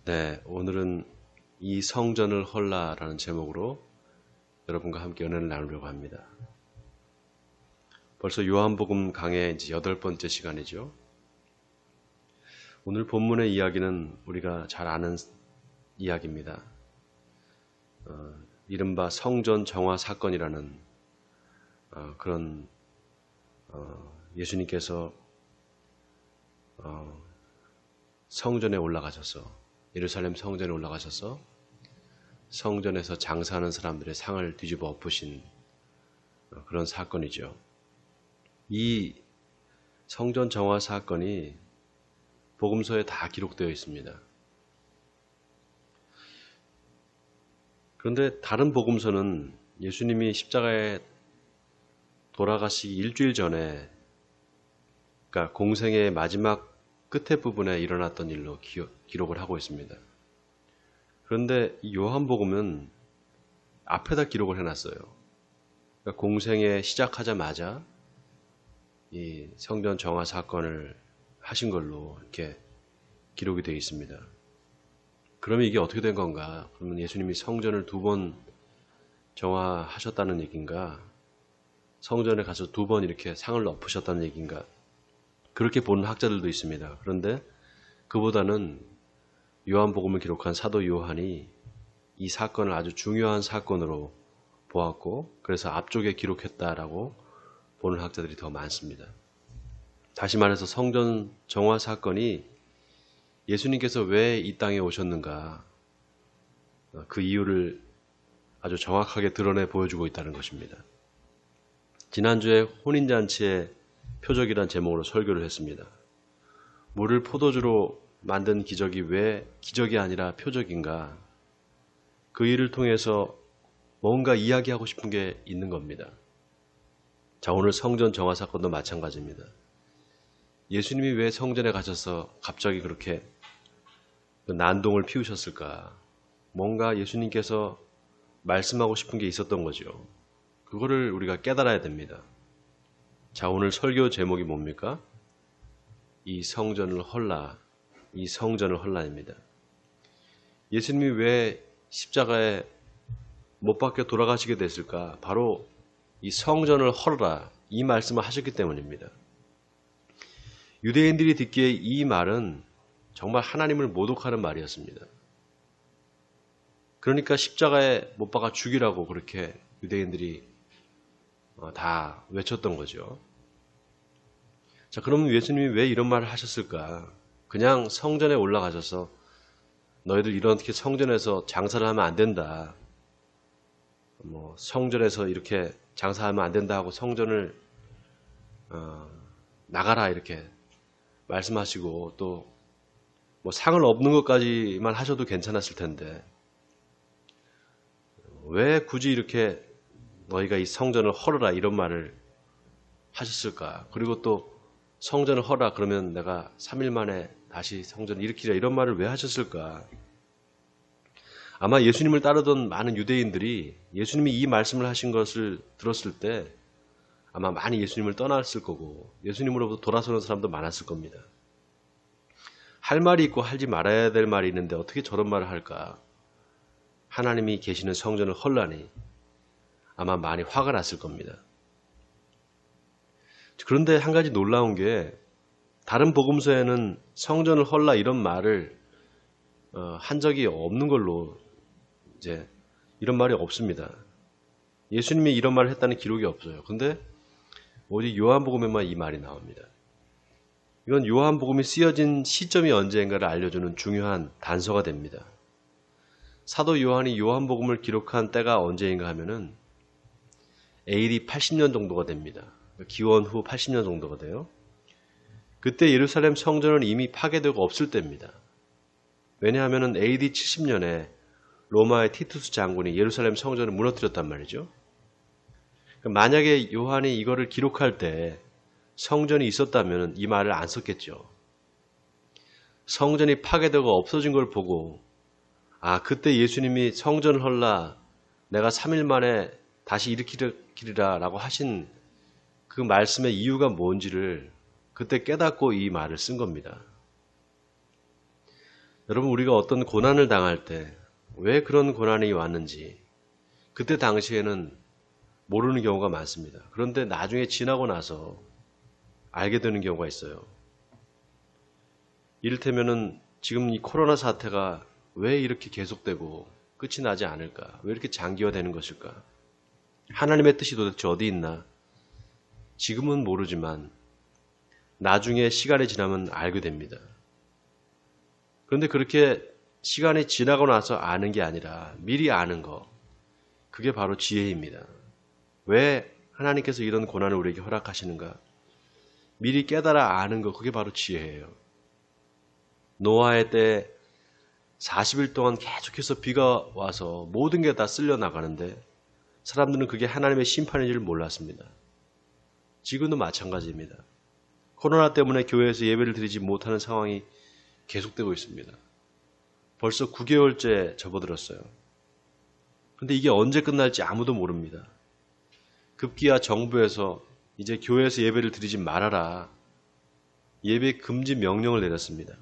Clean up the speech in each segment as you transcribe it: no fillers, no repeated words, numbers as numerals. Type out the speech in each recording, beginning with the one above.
네, 오늘은 이 성전을 헐라라는 제목으로 여러분과 함께 은혜를 나누려고 합니다. 벌써 요한복음 강의 이제 8번째 시간이죠. 오늘 본문의 이야기는 우리가 잘 아는 이야기입니다. 이른바 성전 정화 사건이라는 그런 예수님께서 성전에 올라가셔서 예루살렘 성전에 올라가셔서 성전에서 장사하는 사람들의 상을 뒤집어 엎으신 그런 사건이죠. 이 성전 정화 사건이 복음서에 다 기록되어 있습니다. 그런데 다른 복음서는 예수님이 십자가에 돌아가시기 일주일 전에, 그러니까 공생의 마지막 끝에 부분에 일어났던 일로 기록을 하고 있습니다. 그런데 이 요한복음은 앞에다 기록을 해놨어요. 그러니까 공생에 시작하자마자 이 성전 정화 사건을 하신 걸로 이렇게 기록이 되어 있습니다. 그러면 이게 어떻게 된 건가? 그러면 예수님이 성전을 2번 정화하셨다는 얘기인가? 성전에 가서 2번 이렇게 상을 엎으셨다는 얘기인가? 그렇게 보는 학자들도 있습니다. 그런데 그보다는 요한복음을 기록한 사도 요한이 이 사건을 아주 중요한 사건으로 보았고, 그래서 앞쪽에 기록했다라고 보는 학자들이 더 많습니다. 다시 말해서 성전 정화 사건이 예수님께서 왜 이 땅에 오셨는가, 그 이유를 아주 정확하게 드러내 보여주고 있다는 것입니다. 지난주에 혼인잔치의 표적이란 제목으로 설교를 했습니다. 물을 포도주로 만든 기적이 왜 기적이 아니라 표적인가? 그 일을 통해서 뭔가 이야기하고 싶은 게 있는 겁니다. 자, 오늘 성전 정화 사건도 마찬가지입니다. 예수님이 왜 성전에 가셔서 갑자기 그렇게 난동을 피우셨을까? 뭔가 예수님께서 말씀하고 싶은 게 있었던 거죠. 그거를 우리가 깨달아야 됩니다. 자, 오늘 설교 제목이 뭡니까? 이 성전을 헐라, 이 성전을 헐라입니다. 예수님이 왜 십자가에 못 박혀 돌아가시게 됐을까? 바로 이 성전을 헐라, 이 말씀을 하셨기 때문입니다. 유대인들이 듣기에 이 말은 정말 하나님을 모독하는 말이었습니다. 그러니까 십자가에 못 박아 죽이라고 그렇게 유대인들이 다 외쳤던 거죠. 자, 그러면 예수님이 왜 이런 말을 하셨을까? 그냥 성전에 올라가셔서 너희들 이렇게 성전에서 장사를 하면 안 된다. 성전에서 이렇게 장사하면 안 된다 하고 성전을 나가라 이렇게 말씀하시고 또 상을 엎는 것까지만 하셔도 괜찮았을 텐데 왜 굳이 이렇게 너희가 이 성전을 헐어라 이런 말을 하셨을까? 그리고 또 성전을 헐라 그러면 내가 3일 만에 다시 성전을 일으키라 이런 말을 왜 하셨을까? 아마 예수님을 따르던 많은 유대인들이 예수님이 이 말씀을 하신 것을 들었을 때 아마 많이 예수님을 떠났을 거고 예수님으로부터 돌아서는 사람도 많았을 겁니다. 할 말이 있고 하지 말아야 될 말이 있는데 어떻게 저런 말을 할까? 하나님이 계시는 성전을 헐라니 아마 많이 화가 났을 겁니다. 그런데 한 가지 놀라운 게 다른 복음서에는 성전을 헐라 이런 말을 한 적이 없는 걸로 이제 이런 말이 없습니다. 예수님이 이런 말을 했다는 기록이 없어요. 근데 오직 요한복음에만 이 말이 나옵니다. 이건 요한복음이 쓰여진 시점이 언제인가를 알려주는 중요한 단서가 됩니다. 사도 요한이 요한복음을 기록한 때가 언제인가 하면은 AD 80년 정도가 됩니다. 기원 후 80년 정도가 돼요. 그때 예루살렘 성전은 이미 파괴되고 없을 때입니다. 왜냐하면 AD 70년에 로마의 티투스 장군이 예루살렘 성전을 무너뜨렸단 말이죠. 만약에 요한이 이거를 기록할 때 성전이 있었다면 이 말을 안 썼겠죠. 성전이 파괴되고 없어진 걸 보고 그때 예수님이 성전을 헐라 내가 3일 만에 다시 일으키리라 라고 하신 그 말씀의 이유가 뭔지를 그때 깨닫고 이 말을 쓴 겁니다. 여러분, 우리가 어떤 고난을 당할 때 왜 그런 고난이 왔는지 그때 당시에는 모르는 경우가 많습니다. 그런데 나중에 지나고 나서 알게 되는 경우가 있어요. 이를테면은 지금 이 코로나 사태가 왜 이렇게 계속되고 끝이 나지 않을까? 왜 이렇게 장기화되는 것일까? 하나님의 뜻이 도대체 어디 있나? 지금은 모르지만 나중에 시간이 지나면 알게 됩니다. 그런데 그렇게 시간이 지나고 나서 아는 게 아니라 미리 아는 거, 그게 바로 지혜입니다. 왜 하나님께서 이런 고난을 우리에게 허락하시는가? 미리 깨달아 아는 거, 그게 바로 지혜예요. 노아의 때 40일 동안 계속해서 비가 와서 모든 게 다 쓸려 나가는데 사람들은 그게 하나님의 심판인 줄 몰랐습니다. 지금도 마찬가지입니다. 코로나 때문에 교회에서 예배를 드리지 못하는 상황이 계속되고 있습니다. 벌써 9개월째 접어들었어요. 근데 이게 언제 끝날지 아무도 모릅니다. 급기야 정부에서 이제 교회에서 예배를 드리지 말아라. 예배 금지 명령을 내렸습니다.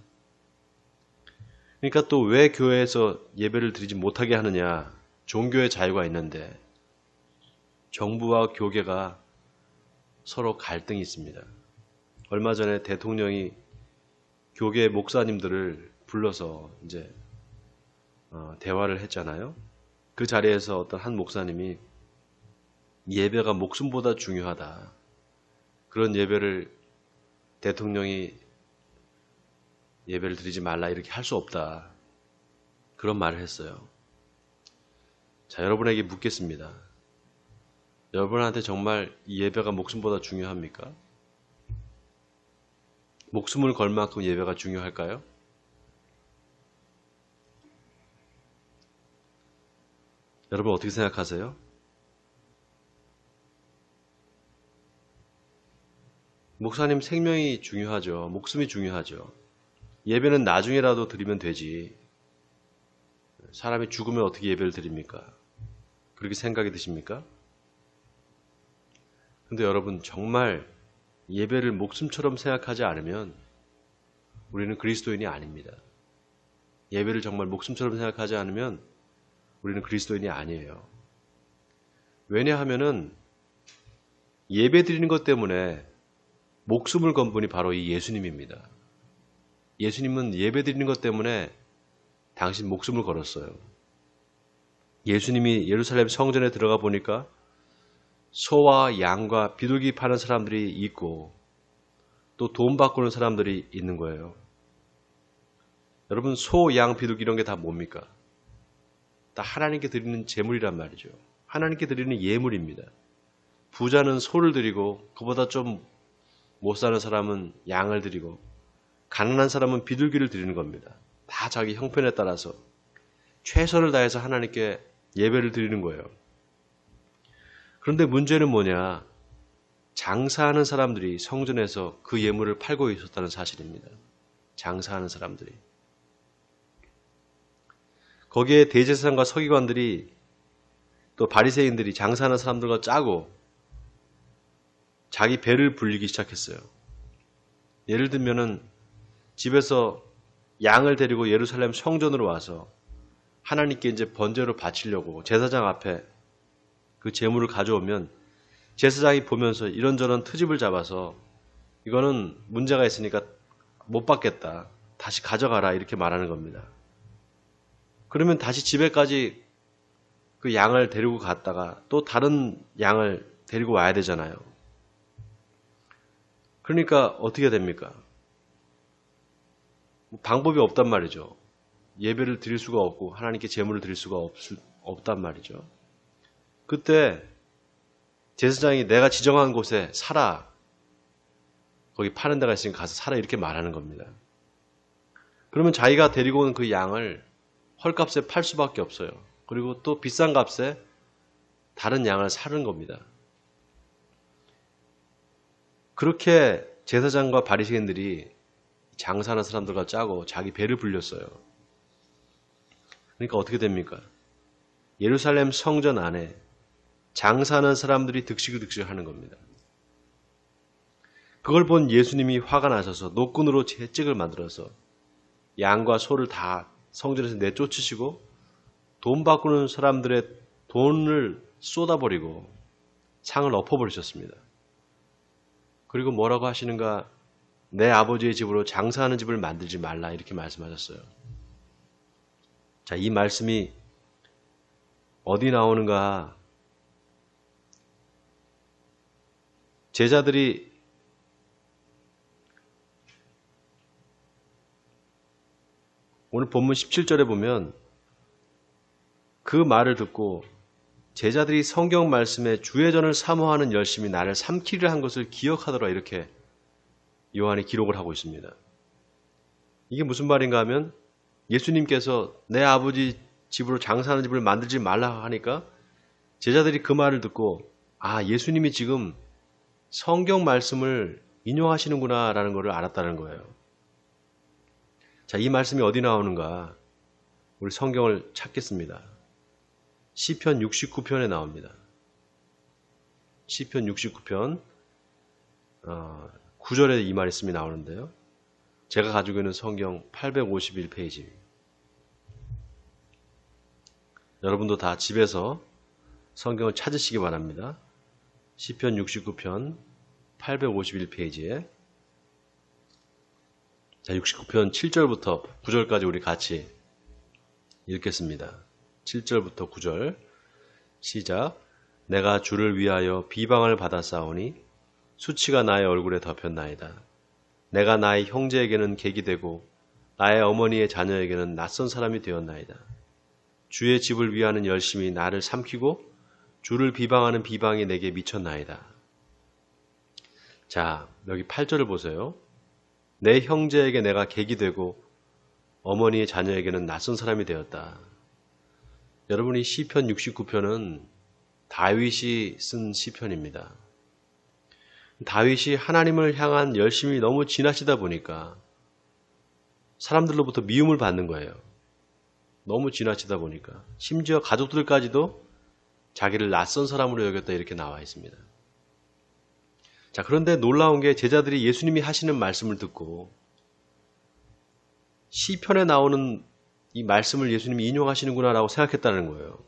그러니까 또 왜 교회에서 예배를 드리지 못하게 하느냐? 종교의 자유가 있는데 정부와 교계가 서로 갈등이 있습니다. 얼마 전에 대통령이 교계 목사님들을 불러서 이제 대화를 했잖아요. 그 자리에서 어떤 한 목사님이 예배가 목숨보다 중요하다. 그런 예배를 대통령이 예배를 드리지 말라 이렇게 할 수 없다. 그런 말을 했어요. 자, 여러분에게 묻겠습니다. 여러분한테 정말 이 예배가 목숨보다 중요합니까? 목숨을 걸 만큼 예배가 중요할까요? 여러분 어떻게 생각하세요? 목사님 생명이 중요하죠. 목숨이 중요하죠. 예배는 나중에라도 드리면 되지. 사람이 죽으면 어떻게 예배를 드립니까? 그렇게 생각이 드십니까? 근데 여러분 정말 예배를 목숨처럼 생각하지 않으면 우리는 그리스도인이 아닙니다. 예배를 정말 목숨처럼 생각하지 않으면 우리는 그리스도인이 아니에요. 왜냐하면은 예배 드리는 것 때문에 목숨을 건 분이 바로 이 예수님입니다. 예수님은 예배 드리는 것 때문에 당신 목숨을 걸었어요. 예수님이 예루살렘 성전에 들어가 보니까 소와 양과 비둘기 파는 사람들이 있고 또 돈 바꾸는 사람들이 있는 거예요. 여러분 소, 양, 비둘기 이런 게 다 뭡니까? 다 하나님께 드리는 제물이란 말이죠. 하나님께 드리는 예물입니다. 부자는 소를 드리고 그보다 좀 못 사는 사람은 양을 드리고 가난한 사람은 비둘기를 드리는 겁니다. 다 자기 형편에 따라서 최선을 다해서 하나님께 예배를 드리는 거예요. 그런데 문제는 뭐냐? 장사하는 사람들이 성전에서 그 예물을 팔고 있었다는 사실입니다. 장사하는 사람들이. 거기에 대제사장과 서기관들이 또 바리새인들이 장사하는 사람들과 짜고 자기 배를 불리기 시작했어요. 예를 들면은 집에서 양을 데리고 예루살렘 성전으로 와서 하나님께 이제 번제로 바치려고 제사장 앞에 그 제물을 가져오면 제사장이 보면서 이런저런 트집을 잡아서 이거는 문제가 있으니까 못 받겠다. 다시 가져가라 이렇게 말하는 겁니다. 그러면 다시 집에까지 그 양을 데리고 갔다가 또 다른 양을 데리고 와야 되잖아요. 그러니까 어떻게 됩니까? 방법이 없단 말이죠. 예배를 드릴 수가 없고 하나님께 제물을 드릴 수가 없단 말이죠. 그때 제사장이 내가 지정한 곳에 사라. 거기 파는 데가 있으니까 가서 사라 이렇게 말하는 겁니다. 그러면 자기가 데리고 온 그 양을 헐값에 팔 수밖에 없어요. 그리고 또 비싼 값에 다른 양을 사는 겁니다. 그렇게 제사장과 바리새인들이 장사하는 사람들과 짜고 자기 배를 불렸어요. 그러니까 어떻게 됩니까? 예루살렘 성전 안에 장사하는 사람들이 득식을 하는 겁니다. 그걸 본 예수님이 화가 나셔서 노끈으로 채찍을 만들어서 양과 소를 다 성전에서 내쫓으시고 돈 바꾸는 사람들의 돈을 쏟아버리고 상을 엎어버리셨습니다. 그리고 뭐라고 하시는가? 내 아버지의 집으로 장사하는 집을 만들지 말라 이렇게 말씀하셨어요. 자, 이 말씀이 어디 나오는가? 제자들이 오늘 본문 17절에 보면 그 말을 듣고 제자들이 성경 말씀에 주의전을 사모하는 열심이 나를 삼키려 한 것을 기억하더라 이렇게 요한이 기록을 하고 있습니다. 이게 무슨 말인가 하면 예수님께서 내 아버지 집으로 장사하는 집을 만들지 말라 하니까 제자들이 그 말을 듣고 아, 예수님이 지금 성경 말씀을 인용하시는구나 라는 것을 알았다는 거예요. 자, 이 말씀이 어디 나오는가? 우리 성경을 찾겠습니다. 시편 69편에 나옵니다. 시편 69편 9절에 이 말씀이 나오는데요. 제가 가지고 있는 성경 851페이지. 여러분도 다 집에서 성경을 찾으시기 바랍니다. 시편 69편 851페이지에 자, 69편 7절부터 9절까지 우리 같이 읽겠습니다. 7절부터 9절 시작. 내가 주를 위하여 비방을 받았사오니 수치가 나의 얼굴에 덮였나이다. 내가 나의 형제에게는 객이 되고 나의 어머니의 자녀에게는 낯선 사람이 되었나이다. 주의 집을 위하는 열심이 나를 삼키고 주를 비방하는 비방이 내게 미쳤나이다. 자, 여기 8절을 보세요. 내 형제에게 내가 객이 되고 어머니의 자녀에게는 낯선 사람이 되었다. 여러분이 시편 69편은 다윗이 쓴 시편입니다. 다윗이 하나님을 향한 열심이 너무 지나치다 보니까 사람들로부터 미움을 받는 거예요. 너무 지나치다 보니까 심지어 가족들까지도 자기를 낯선 사람으로 여겼다 이렇게 나와 있습니다. 자, 그런데 놀라운 게 제자들이 예수님이 하시는 말씀을 듣고 시편에 나오는 이 말씀을 예수님이 인용하시는구나 라고 생각했다는 거예요.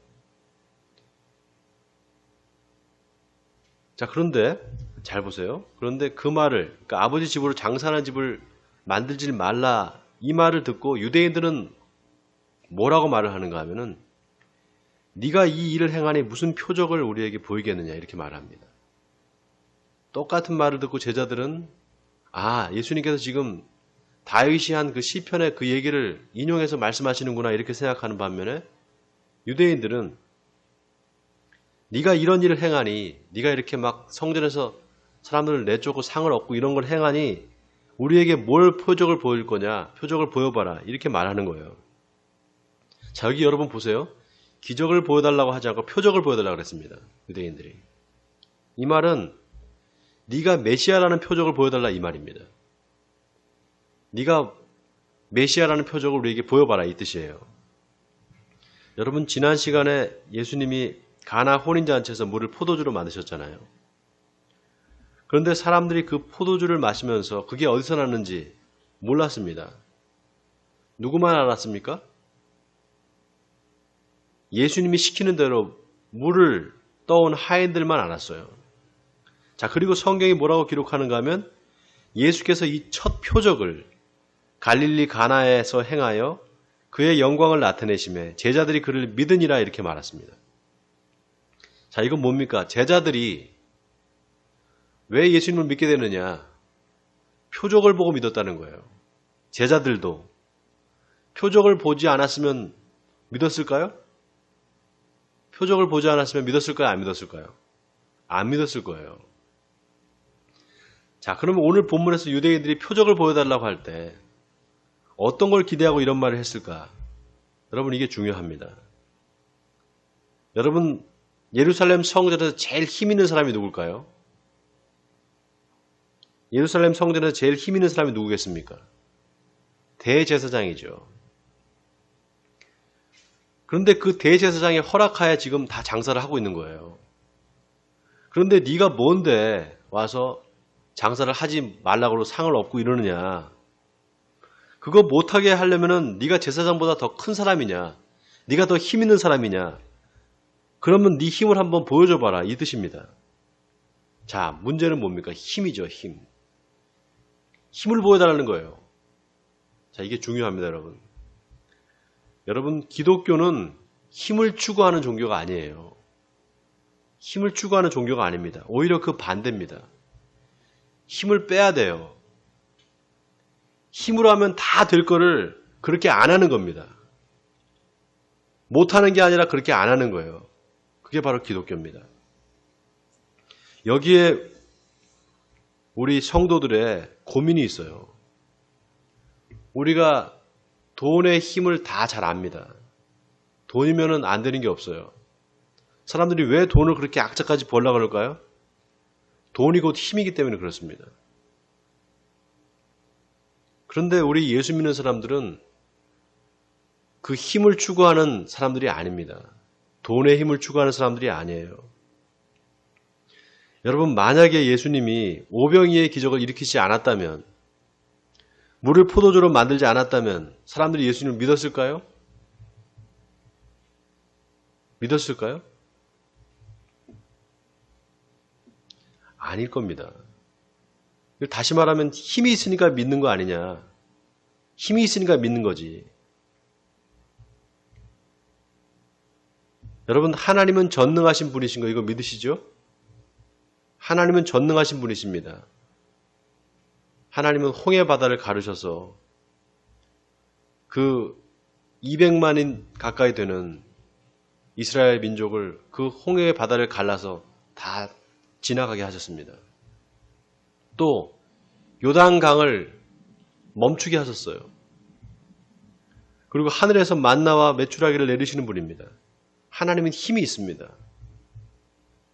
자, 그런데 잘 보세요. 그런데 그 말을 그러니까 아버지 집으로 장사하는 집을 만들지 말라 이 말을 듣고 유대인들은 뭐라고 말을 하는가 하면은 네가 이 일을 행하니 무슨 표적을 우리에게 보이겠느냐 이렇게 말합니다. 똑같은 말을 듣고 제자들은 아, 예수님께서 지금 다윗이 한 그 시편의 그 얘기를 인용해서 말씀하시는구나 이렇게 생각하는 반면에 유대인들은 네가 이런 일을 행하니 네가 이렇게 막 성전에서 사람들을 내쫓고 상을 얻고 이런 걸 행하니 우리에게 뭘 표적을 보일 거냐 표적을 보여봐라 이렇게 말하는 거예요. 자, 여기 여러분 보세요. 기적을 보여달라고 하지 않고 표적을 보여달라고 그랬습니다. 유대인들이. 이 말은 네가 메시아라는 표적을 보여달라 이 말입니다. 네가 메시아라는 표적을 우리에게 보여봐라 이 뜻이에요. 여러분 지난 시간에 예수님이 가나 혼인잔치에서 물을 포도주로 만드셨잖아요. 그런데 사람들이 그 포도주를 마시면서 그게 어디서 났는지 몰랐습니다. 누구만 알았습니까? 예수님이 시키는 대로 물을 떠온 하인들만 알았어요. 자, 그리고 성경이 뭐라고 기록하는가 하면 예수께서 이 첫 표적을 갈릴리 가나에서 행하여 그의 영광을 나타내심에 제자들이 그를 믿으니라 이렇게 말했습니다. 자, 이건 뭡니까? 제자들이 왜 예수님을 믿게 되느냐? 표적을 보고 믿었다는 거예요. 제자들도 표적을 보지 않았으면 믿었을까요? 표적을 보지 않았으면 믿었을까요? 안 믿었을까요? 안 믿었을 거예요. 자, 그러면 오늘 본문에서 유대인들이 표적을 보여달라고 할 때 어떤 걸 기대하고 이런 말을 했을까? 여러분 이게 중요합니다. 여러분 예루살렘 성전에서 제일 힘 있는 사람이 누굴까요? 예루살렘 성전에서 제일 힘 있는 사람이 누구겠습니까? 대제사장이죠. 그런데 그 대제사장의 허락하에 지금 다 장사를 하고 있는 거예요. 그런데 네가 뭔데 와서 장사를 하지 말라고 상을 얻고 이러느냐. 그거 못하게 하려면은 네가 제사장보다 더 큰 사람이냐, 네가 더 힘 있는 사람이냐, 그러면 네 힘을 한번 보여줘봐라, 이 뜻입니다. 자, 문제는 뭡니까? 힘이죠, 힘. 힘을 보여달라는 거예요. 자, 이게 중요합니다, 여러분. 여러분, 기독교는 힘을 추구하는 종교가 아니에요. 힘을 추구하는 종교가 아닙니다. 오히려 그 반대입니다. 힘을 빼야 돼요. 힘으로 하면 다 될 거를 그렇게 안 하는 겁니다. 못하는 게 아니라 그렇게 안 하는 거예요. 그게 바로 기독교입니다. 여기에 우리 성도들의 고민이 있어요. 우리가 돈의 힘을 다 잘 압니다. 돈이면은 안 되는 게 없어요. 사람들이 왜 돈을 그렇게 악착같이 벌려고 그럴까요? 돈이 곧 힘이기 때문에 그렇습니다. 그런데 우리 예수 믿는 사람들은 그 힘을 추구하는 사람들이 아닙니다. 돈의 힘을 추구하는 사람들이 아니에요. 여러분, 만약에 예수님이 오병이의 기적을 일으키지 않았다면, 물을 포도주로 만들지 않았다면 사람들이 예수님을 믿었을까요? 믿었을까요? 아닐 겁니다. 다시 말하면 힘이 있으니까 믿는 거 아니냐. 힘이 있으니까 믿는 거지. 여러분, 하나님은 전능하신 분이신 거 이거 믿으시죠? 하나님은 전능하신 분이십니다. 하나님은 홍해 바다를 가르셔서 그 200만인 가까이 되는 이스라엘 민족을 그 홍해의 바다를 갈라서 다 지나가게 하셨습니다. 또 요단강을 멈추게 하셨어요. 그리고 하늘에서 만나와 메추라기를 내리시는 분입니다. 하나님은 힘이 있습니다.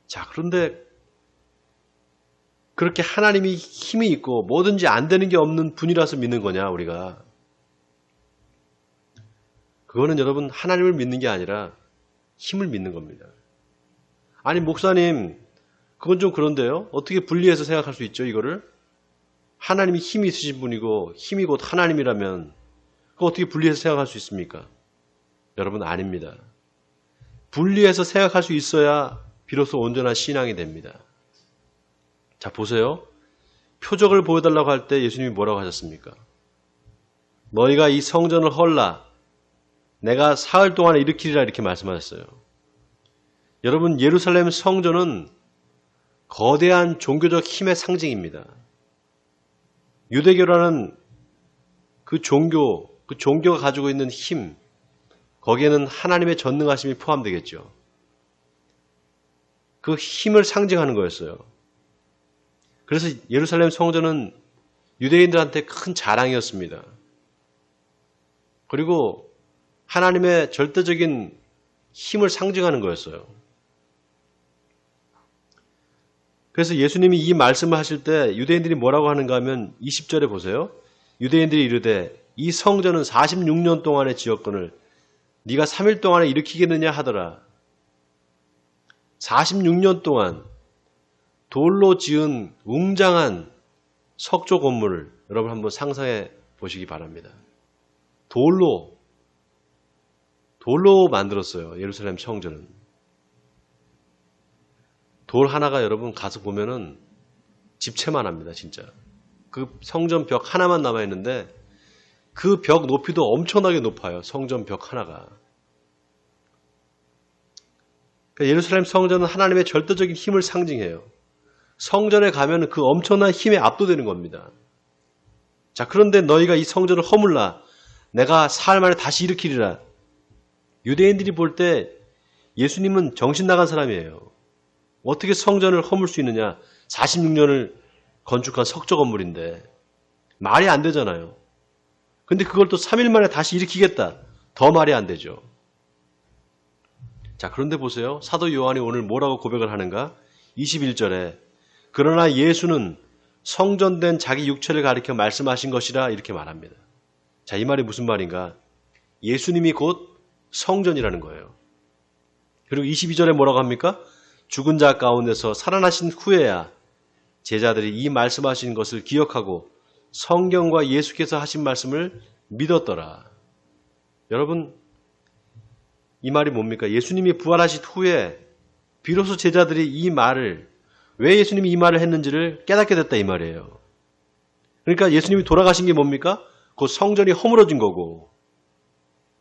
자, 그런데 그렇게 하나님이 힘이 있고 뭐든지 안 되는 게 없는 분이라서 믿는 거냐, 우리가? 그거는 여러분, 하나님을 믿는 게 아니라 힘을 믿는 겁니다. 아니, 목사님, 그건 좀 그런데요? 어떻게 분리해서 생각할 수 있죠, 이거를? 하나님이 힘이 있으신 분이고 힘이 곧 하나님이라면 그거 어떻게 분리해서 생각할 수 있습니까? 여러분, 아닙니다. 분리해서 생각할 수 있어야 비로소 온전한 신앙이 됩니다. 자, 보세요. 표적을 보여달라고 할 때 예수님이 뭐라고 하셨습니까? 너희가 이 성전을 헐라. 내가 사흘 동안에 일으키리라, 이렇게 말씀하셨어요. 여러분, 예루살렘 성전은 거대한 종교적 힘의 상징입니다. 유대교라는 그 종교가 가지고 있는 힘, 거기에는 하나님의 전능하심이 포함되겠죠. 그 힘을 상징하는 거였어요. 그래서 예루살렘 성전은 유대인들한테 큰 자랑이었습니다. 그리고 하나님의 절대적인 힘을 상징하는 거였어요. 그래서 예수님이 이 말씀을 하실 때 유대인들이 뭐라고 하는가 하면 20절에 보세요. 유대인들이 이르되 이 성전은 46년 동안의 지었건을 네가 3일 동안에 일으키겠느냐 하더라. 46년 동안 돌로 지은 웅장한 석조 건물을 여러분 한번 상상해 보시기 바랍니다. 돌로 만들었어요. 예루살렘 성전은. 돌 하나가 여러분 가서 보면은 집채만 합니다, 진짜. 그 성전 벽 하나만 남아있는데 그 벽 높이도 엄청나게 높아요. 성전 벽 하나가. 그러니까 예루살렘 성전은 하나님의 절대적인 힘을 상징해요. 성전에 가면 그 엄청난 힘에 압도되는 겁니다. 자, 그런데 너희가 이 성전을 허물라. 내가 사흘 만에 다시 일으키리라. 유대인들이 볼 때 예수님은 정신 나간 사람이에요. 어떻게 성전을 허물 수 있느냐? 46년을 건축한 석조 건물인데 말이 안 되잖아요. 근데 그걸 또 3일 만에 다시 일으키겠다. 더 말이 안 되죠. 자, 그런데 보세요. 사도 요한이 오늘 뭐라고 고백을 하는가? 21절에 그러나 예수는 성전된 자기 육체를 가리켜 말씀하신 것이라, 이렇게 말합니다. 자, 이 말이 무슨 말인가? 예수님이 곧 성전이라는 거예요. 그리고 22절에 뭐라고 합니까? 죽은 자 가운데서 살아나신 후에야 제자들이 이 말씀하신 것을 기억하고 성경과 예수께서 하신 말씀을 믿었더라. 여러분, 이 말이 뭡니까? 예수님이 부활하신 후에 비로소 제자들이 이 말을, 왜 예수님이 이 말을 했는지를 깨닫게 됐다 이 말이에요. 그러니까 예수님이 돌아가신 게 뭡니까? 그 성전이 허물어진 거고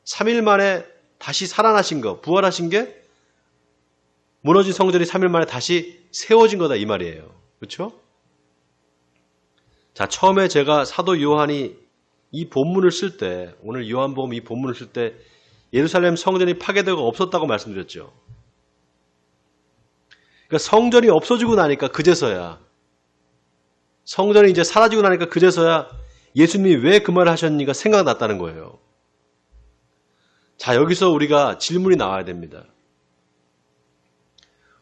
3일 만에 다시 살아나신 거, 부활하신 게 무너진 성전이 3일 만에 다시 세워진 거다 이 말이에요. 그렇죠? 자, 처음에 제가 사도 요한이 이 본문을 쓸 때, 오늘 요한복음 이 본문을 쓸 때 예루살렘 성전이 파괴되고 없었다고 말씀드렸죠. 그러니까 성전이 없어지고 나니까 그제서야, 성전이 이제 사라지고 나니까 그제서야 예수님이 왜 그 말을 하셨는가 생각났다는 거예요. 자, 여기서 우리가 질문이 나와야 됩니다.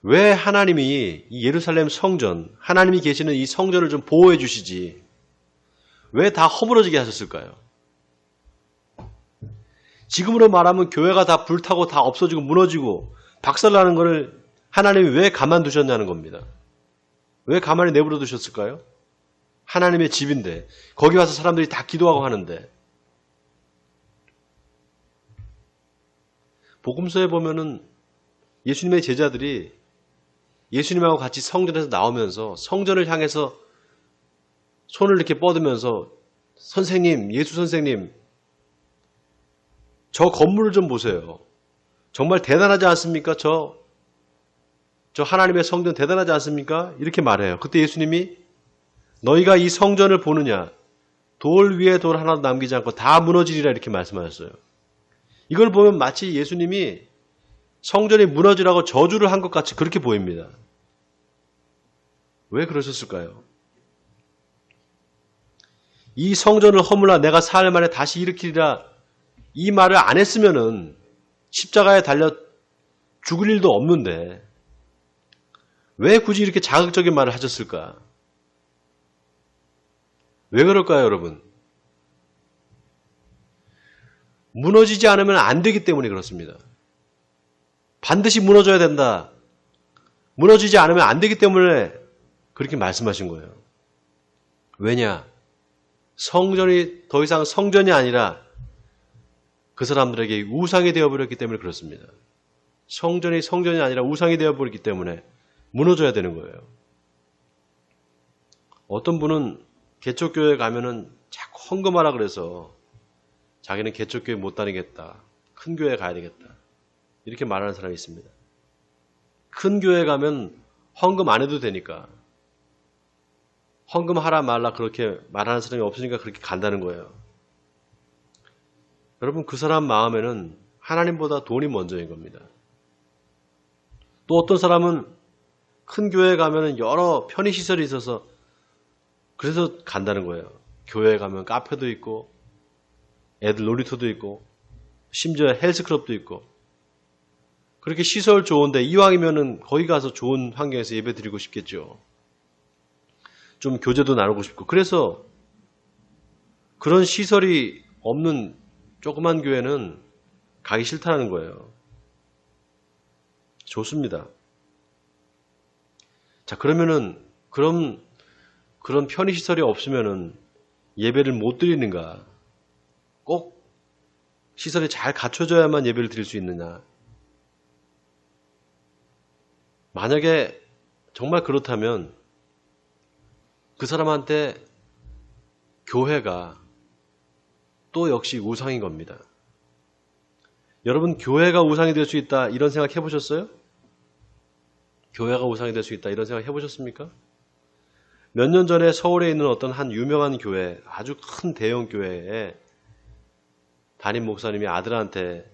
왜 하나님이 이 예루살렘 성전, 하나님이 계시는 이 성전을 좀 보호해 주시지, 왜 다 허물어지게 하셨을까요? 지금으로 말하면 교회가 다 불타고 다 없어지고 무너지고 박살나는 것을 하나님이 왜 가만두셨냐는 겁니다. 왜 가만히 내버려 두셨을까요? 하나님의 집인데, 거기 와서 사람들이 다 기도하고 하는데. 복음서에 보면은 예수님의 제자들이 예수님하고 같이 성전에서 나오면서 성전을 향해서 손을 이렇게 뻗으면서 선생님, 예수 선생님, 저 건물을 좀 보세요. 정말 대단하지 않습니까? 저 하나님의 성전 대단하지 않습니까? 이렇게 말해요. 그때 예수님이 너희가 이 성전을 보느냐? 돌 위에 돌 하나도 남기지 않고 다 무너지리라 이렇게 말씀하셨어요. 이걸 보면 마치 예수님이 성전이 무너지라고 저주를 한 것 같이 그렇게 보입니다. 왜 그러셨을까요? 이 성전을 허물라 내가 사흘 만에 다시 일으키리라 이 말을 안 했으면은 십자가에 달려 죽을 일도 없는데 왜 굳이 이렇게 자극적인 말을 하셨을까? 왜 그럴까요, 여러분? 무너지지 않으면 안 되기 때문에 그렇습니다. 반드시 무너져야 된다. 무너지지 않으면 안 되기 때문에 그렇게 말씀하신 거예요. 왜냐? 성전이 더 이상 성전이 아니라 그 사람들에게 우상이 되어버렸기 때문에 그렇습니다. 성전이 성전이 아니라 우상이 되어버렸기 때문에 무너져야 되는 거예요. 어떤 분은 개척교회 가면은 자꾸 헌금하라 그래서 자기는 개척교회 못 다니겠다. 큰 교회 가야 되겠다. 이렇게 말하는 사람이 있습니다. 큰 교회 가면 헌금 안 해도 되니까. 헌금하라 말라 그렇게 말하는 사람이 없으니까 그렇게 간다는 거예요. 여러분, 그 사람 마음에는 하나님보다 돈이 먼저인 겁니다. 또 어떤 사람은 큰 교회에 가면 여러 편의시설이 있어서 그래서 간다는 거예요. 교회에 가면 카페도 있고 애들 놀이터도 있고 심지어 헬스클럽도 있고 그렇게 시설 좋은데 이왕이면은 거기 가서 좋은 환경에서 예배 드리고 싶겠죠. 좀 교제도 나누고 싶고 그래서 그런 시설이 없는 조그만 교회는 가기 싫다는 거예요. 좋습니다. 자, 그러면은 그런 편의시설이 없으면은 예배를 못 드리는가? 꼭 시설이 잘 갖춰져야만 예배를 드릴 수 있느냐? 만약에 정말 그렇다면 그 사람한테 교회가 또 역시 우상인 겁니다. 여러분, 교회가 우상이 될 수 있다 이런 생각 해보셨어요? 교회가 우상이 될 수 있다 이런 생각 해보셨습니까? 몇 년 전에 서울에 있는 어떤 한 유명한 교회, 아주 큰 대형 교회에 담임 목사님이 아들한테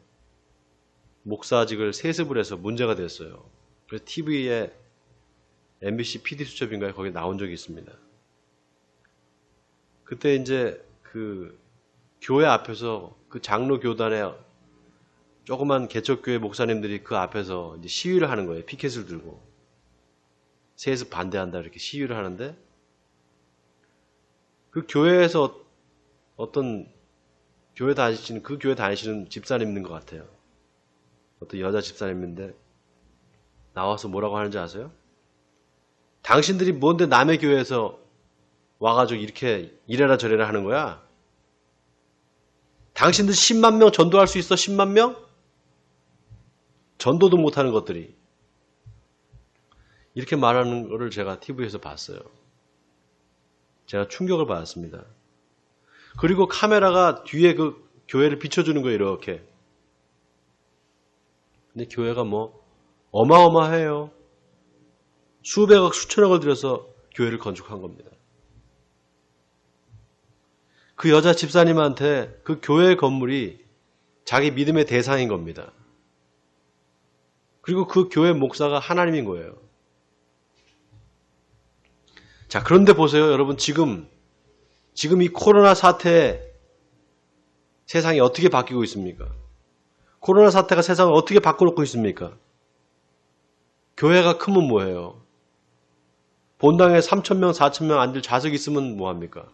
목사직을 세습을 해서 문제가 됐어요. 그래서 TV에 MBC PD수첩인가요? 거기 나온 적이 있습니다. 그때 이제 그 교회 앞에서 그 장로 교단에 조그만 개척교회 목사님들이 그 앞에서 이제 시위를 하는 거예요. 피켓을 들고. 세습 반대한다 이렇게 시위를 하는데 그 교회에서 어떤 교회 다니시는 집사님 있는 것 같아요. 어떤 여자 집사님인데 나와서 뭐라고 하는지 아세요? 당신들이 뭔데 남의 교회에서 와가지고 이렇게 이래라 저래라 하는 거야? 당신들 10만 명 전도할 수 있어? 10만 명? 전도도 못하는 것들이. 이렇게 말하는 것을 제가 TV에서 봤어요. 제가 충격을 받았습니다. 그리고 카메라가 뒤에 그 교회를 비춰주는 거예요, 이렇게. 근데 교회가 뭐 어마어마해요. 수백억, 수천억을 들여서 교회를 건축한 겁니다. 그 여자 집사님한테 그 교회 건물이 자기 믿음의 대상인 겁니다. 그리고 그 교회 목사가 하나님인 거예요. 자, 그런데 보세요, 여러분. 지금 이 코로나 사태에 세상이 어떻게 바뀌고 있습니까? 코로나 사태가 세상을 어떻게 바꿔놓고 있습니까? 교회가 크면 뭐예요? 본당에 3,000명, 4,000명 앉을 좌석이 있으면 뭐합니까?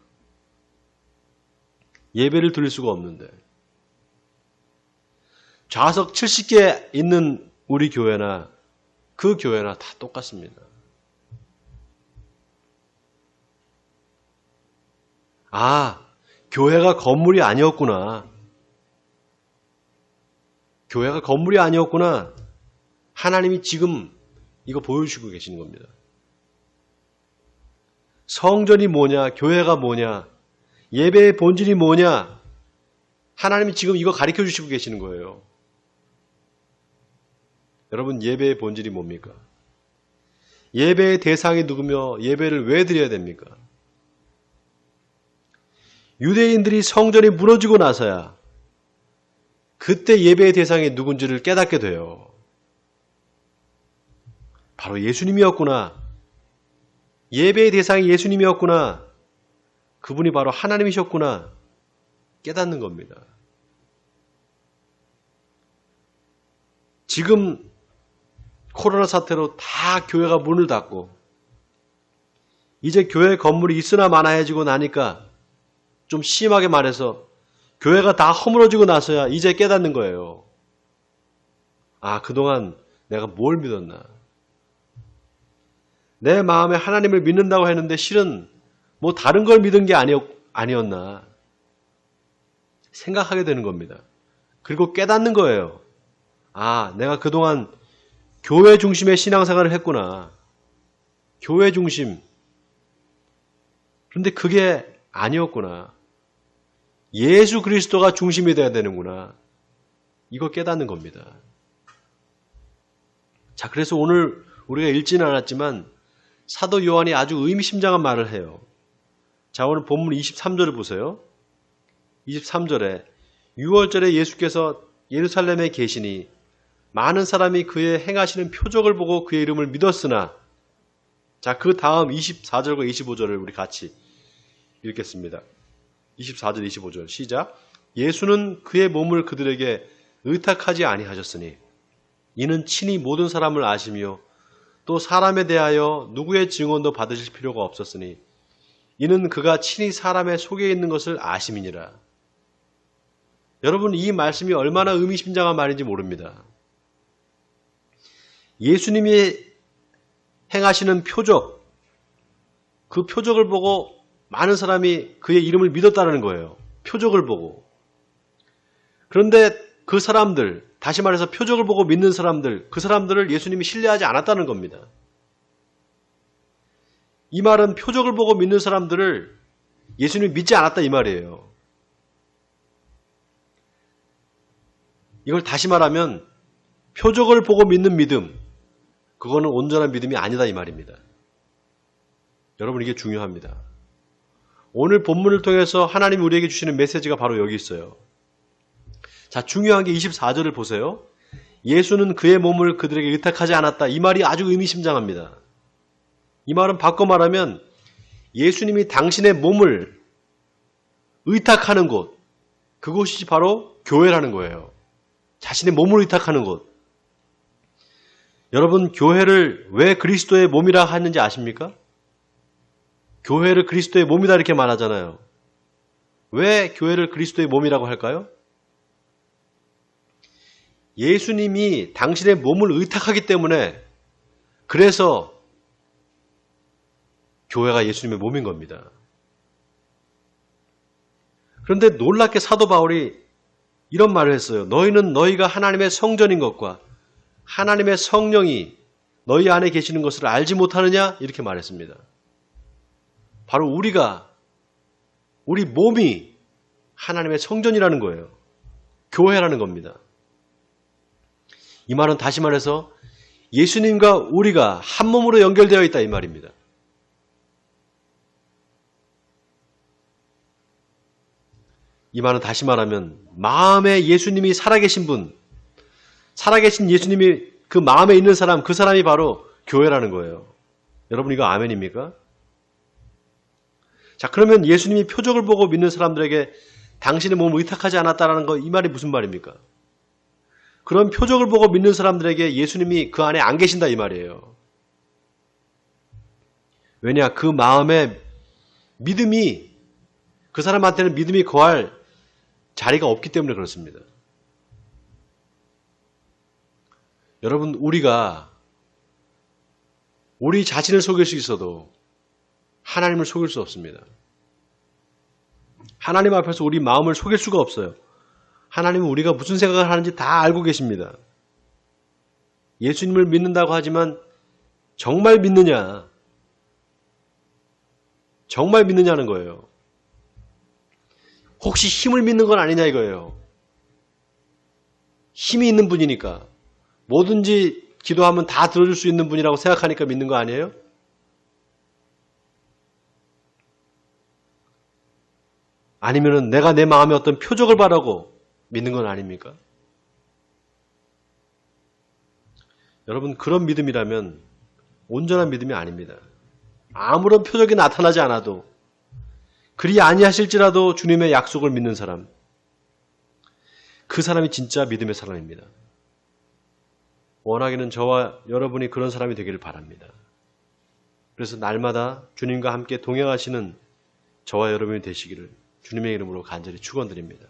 예배를 드릴 수가 없는데. 좌석 70개 있는 우리 교회나 그 교회나 다 똑같습니다. 아, 교회가 건물이 아니었구나. 교회가 건물이 아니었구나. 하나님이 지금 이거 보여주시고 계시는 겁니다. 성전이 뭐냐, 교회가 뭐냐, 예배의 본질이 뭐냐, 하나님이 지금 이거 가르쳐 주시고 계시는 거예요. 여러분, 예배의 본질이 뭡니까? 예배의 대상이 누구며 예배를 왜 드려야 됩니까? 유대인들이 성전이 무너지고 나서야 그때 예배의 대상이 누군지를 깨닫게 돼요. 바로 예수님이었구나. 예배의 대상이 예수님이었구나. 그분이 바로 하나님이셨구나. 깨닫는 겁니다. 지금 코로나 사태로 다 교회가 문을 닫고 이제 교회 건물이 있으나 마나해지고 나니까 좀 심하게 말해서 교회가 다 허물어지고 나서야 이제 깨닫는 거예요. 아, 그동안 내가 뭘 믿었나? 내 마음에 하나님을 믿는다고 했는데 실은 뭐 다른 걸 믿은 게 아니었나? 생각하게 되는 겁니다. 그리고 깨닫는 거예요. 아, 내가 그동안 교회 중심의 신앙생활을 했구나. 교회 중심. 그런데 그게 아니었구나. 예수 그리스도가 중심이 돼야 되는구나. 이거 깨닫는 겁니다. 자, 그래서 오늘 우리가 읽지는 않았지만 사도 요한이 아주 의미심장한 말을 해요. 자, 오늘 본문 23절을 보세요. 23절에 6월절에 예수께서 예루살렘에 계시니 많은 사람이 그의 행하시는 표적을 보고 그의 이름을 믿었으나, 자, 그 다음 24절과 25절을 우리 같이 읽겠습니다. 24절 25절 시작. 예수는 그의 몸을 그들에게 의탁하지 아니하셨으니 이는 친히 모든 사람을 아시며 또 사람에 대하여 누구의 증언도 받으실 필요가 없었으니 이는 그가 친히 사람의 속에 있는 것을 아심이니라. 여러분, 이 말씀이 얼마나 의미심장한 말인지 모릅니다. 예수님이 행하시는 표적, 그 표적을 보고 많은 사람이 그의 이름을 믿었다는 거예요. 표적을 보고. 그런데 그 사람들, 다시 말해서 표적을 보고 믿는 사람들, 그 사람들을 예수님이 신뢰하지 않았다는 겁니다. 이 말은 표적을 보고 믿는 사람들을 예수님이 믿지 않았다 이 말이에요. 이걸 다시 말하면 표적을 보고 믿는 믿음, 그거는 온전한 믿음이 아니다 이 말입니다. 여러분, 이게 중요합니다. 오늘 본문을 통해서 하나님이 우리에게 주시는 메시지가 바로 여기 있어요. 자, 중요한 게 24절을 보세요. 예수는 그의 몸을 그들에게 의탁하지 않았다. 이 말이 아주 의미심장합니다. 이 말은 바꿔 말하면 예수님이 당신의 몸을 의탁하는 곳, 그곳이 바로 교회라는 거예요. 자신의 몸을 의탁하는 곳. 여러분, 교회를 왜 그리스도의 몸이라 하는지 아십니까? 교회를 그리스도의 몸이다 이렇게 말하잖아요. 왜 교회를 그리스도의 몸이라고 할까요? 예수님이 당신의 몸을 의탁하기 때문에, 그래서 교회가 예수님의 몸인 겁니다. 그런데 놀랍게 사도 바울이 이런 말을 했어요. 너희는 너희가 하나님의 성전인 것과 하나님의 성령이 너희 안에 계시는 것을 알지 못하느냐? 이렇게 말했습니다. 바로 우리 몸이 하나님의 성전이라는 거예요. 교회라는 겁니다. 이 말은 다시 말해서 예수님과 우리가 한 몸으로 연결되어 있다 이 말입니다. 이 말은 다시 말하면 마음에 예수님이 살아계신 분, 살아계신 예수님이 그 마음에 있는 사람, 그 사람이 바로 교회라는 거예요. 여러분 이거 아멘입니까? 자, 그러면 예수님이 표적을 보고 믿는 사람들에게 당신의 몸을 의탁하지 않았다라는 거, 이 말이 무슨 말입니까? 그런 표적을 보고 믿는 사람들에게 예수님이 그 안에 안 계신다 이 말이에요. 왜냐? 그 마음에 믿음이, 그 사람한테는 믿음이 거할 자리가 없기 때문에 그렇습니다. 여러분, 우리가 우리 자신을 속일 수 있어도 하나님을 속일 수 없습니다. 하나님 앞에서 우리 마음을 속일 수가 없어요. 하나님은 우리가 무슨 생각을 하는지 다 알고 계십니다. 예수님을 믿는다고 하지만 정말 믿느냐? 정말 믿느냐는 거예요. 혹시 힘을 믿는 건 아니냐 이거예요. 힘이 있는 분이니까 뭐든지 기도하면 다 들어줄 수 있는 분이라고 생각하니까 믿는 거 아니에요? 아니면은 내가 내 마음에 어떤 표적을 바라고 믿는 건 아닙니까? 여러분, 그런 믿음이라면 온전한 믿음이 아닙니다. 아무런 표적이 나타나지 않아도, 그리 아니하실지라도 주님의 약속을 믿는 사람, 그 사람이 진짜 믿음의 사람입니다. 원하기는 저와 여러분이 그런 사람이 되기를 바랍니다. 그래서 날마다 주님과 함께 동행하시는 저와 여러분이 되시기를 주님의 이름으로 간절히 축원드립니다.